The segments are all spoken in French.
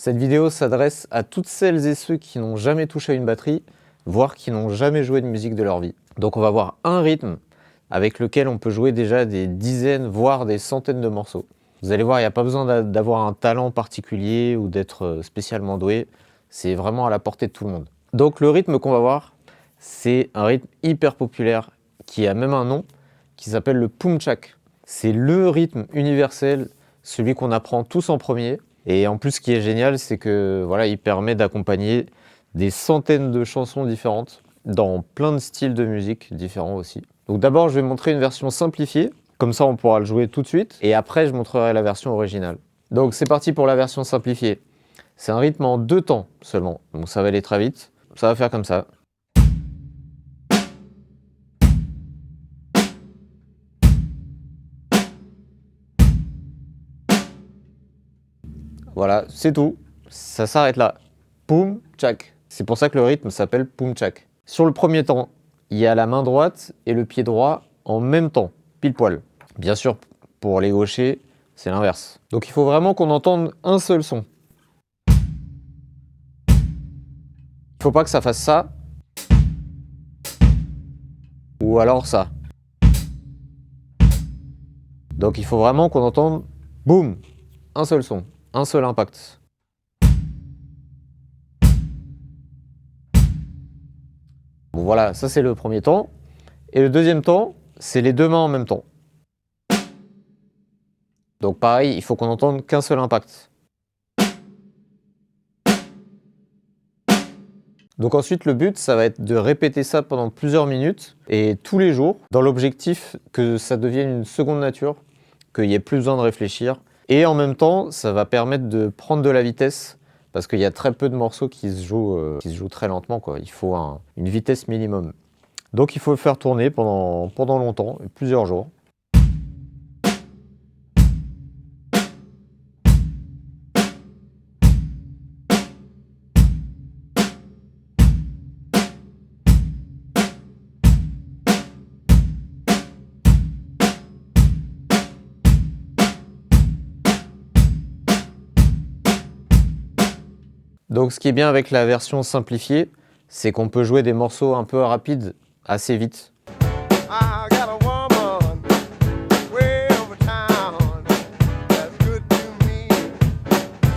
Cette vidéo s'adresse à toutes celles et ceux qui n'ont jamais touché à une batterie, voire qui n'ont jamais joué de musique de leur vie. Donc on va voir un rythme avec lequel on peut jouer déjà des dizaines, voire des centaines de morceaux. Vous allez voir, il n'y a pas besoin d'avoir un talent particulier ou d'être spécialement doué. C'est vraiment à la portée de tout le monde. Donc le rythme qu'on va voir, c'est un rythme hyper populaire qui a même un nom, qui s'appelle le Pumchak. C'est le rythme universel, celui qu'on apprend tous en premier. Et en plus, ce qui est génial, c'est que voilà, il permet d'accompagner des centaines de chansons différentes dans plein de styles de musique différents aussi. Donc d'abord, je vais montrer une version simplifiée, comme ça on pourra le jouer tout de suite, et après je montrerai la version originale. Donc c'est parti pour la version simplifiée. C'est un rythme en 2 temps seulement, donc ça va aller très vite. Ça va faire comme ça. Voilà, c'est tout. Ça s'arrête là. Poum, tchak. C'est pour ça que le rythme s'appelle poum tchak. Sur le premier temps, il y a la main droite et le pied droit en même temps, pile poil. Bien sûr, pour les gauchers, c'est l'inverse. Donc il faut vraiment qu'on entende un seul son. Il faut pas que ça fasse ça. Ou alors ça. Donc il faut vraiment qu'on entende boum, un seul son, un seul impact. Bon voilà, ça c'est le premier temps. Et le deuxième temps, c'est les deux mains en même temps. Donc pareil, il faut qu'on entende qu'un seul impact. Donc ensuite, le but, ça va être de répéter ça pendant plusieurs minutes et tous les jours, dans l'objectif que ça devienne une seconde nature, qu'il n'y ait plus besoin de réfléchir. Et en même temps, ça va permettre de prendre de la vitesse, parce qu'il y a très peu de morceaux qui se jouent très lentement, quoi. Il faut une vitesse minimum. Donc il faut le faire tourner pendant longtemps, plusieurs jours. Donc ce qui est bien avec la version simplifiée, c'est qu'on peut jouer des morceaux un peu rapides assez vite.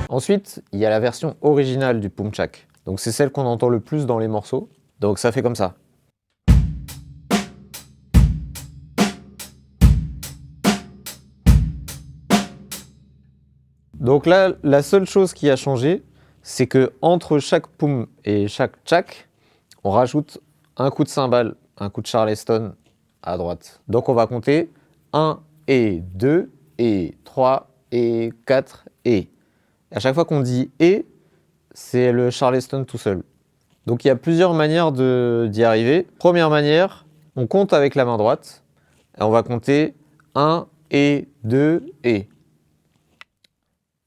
Ensuite, il y a la version originale du Pumchak. Donc c'est celle qu'on entend le plus dans les morceaux. Donc ça fait comme ça. Donc là, la seule chose qui a changé, c'est que entre chaque poum et chaque tchak, on rajoute un coup de cymbale, un coup de charleston à droite. Donc on va compter 1 et 2 et 3 et 4 et. À chaque fois qu'on dit et, c'est le charleston tout seul. Donc il y a plusieurs manières d'y arriver. Première manière, on compte avec la main droite et on va compter 1 et 2 et.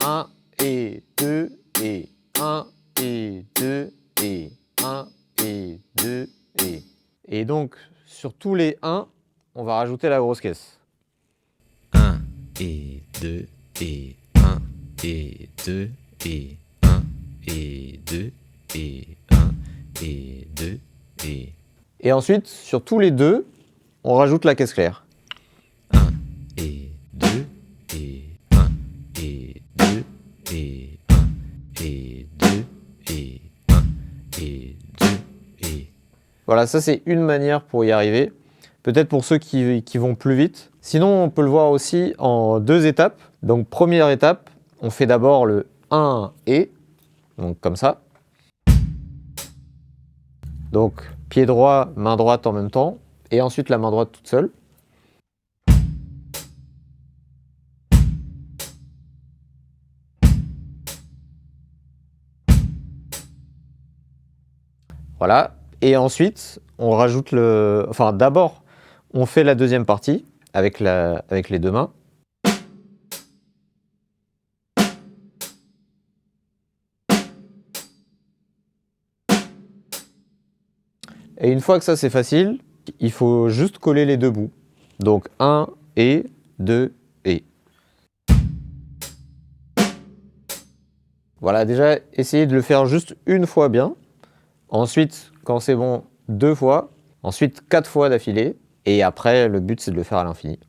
1 et 2 et 1 et 2 et 1 et 2 et. Et donc sur tous les 1, on va rajouter la grosse caisse. 1 et 2 et 1 et 2 et 1 et 2 et 1 et 2 et. Et ensuite, sur tous les 2, on rajoute la caisse claire. 1 et 2 et 1 et 2 et 1 et 2 et 1 et 2 et. Voilà, ça c'est une manière pour y arriver. Peut-être pour ceux qui vont plus vite. Sinon, on peut le voir aussi en 2 étapes. Donc première étape, on fait d'abord le 1 et, donc comme ça. Donc pied droit, main droite en même temps, et ensuite la main droite toute seule. Voilà, et ensuite on rajoute enfin d'abord on fait la deuxième partie avec les deux mains. Et une fois que ça c'est facile, il faut juste coller les deux bouts. Donc 1 et 2 et. Voilà, déjà, essayez de le faire juste une fois bien. Ensuite, quand c'est bon, 2 fois. Ensuite, 4 fois d'affilée. Et après, le but, c'est de le faire à l'infini.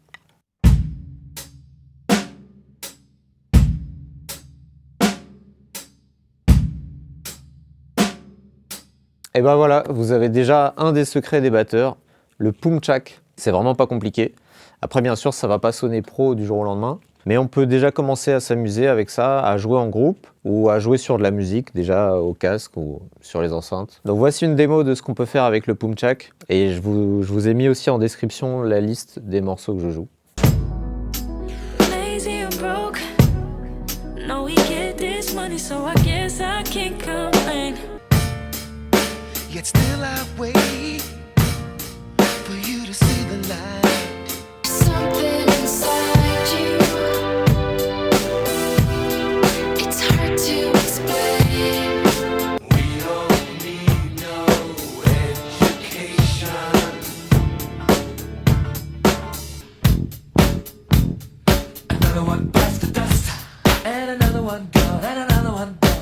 Et ben voilà, vous avez déjà un des secrets des batteurs, le pumchak. C'est vraiment pas compliqué. Après, bien sûr, ça va pas sonner pro du jour au lendemain. Mais on peut déjà commencer à s'amuser avec ça, à jouer en groupe ou à jouer sur de la musique, déjà au casque ou sur les enceintes. Donc voici une démo de ce qu'on peut faire avec le pumchak. Et je vous ai mis aussi en description la liste des morceaux que je joue. Lazy or broke, no, we get this money, so I guess I can't complain. Yet still I wait for you to see the light. Something inside you, it's hard to explain. We don't need no education. Another one bites the dust, and another one gone, and another one gone.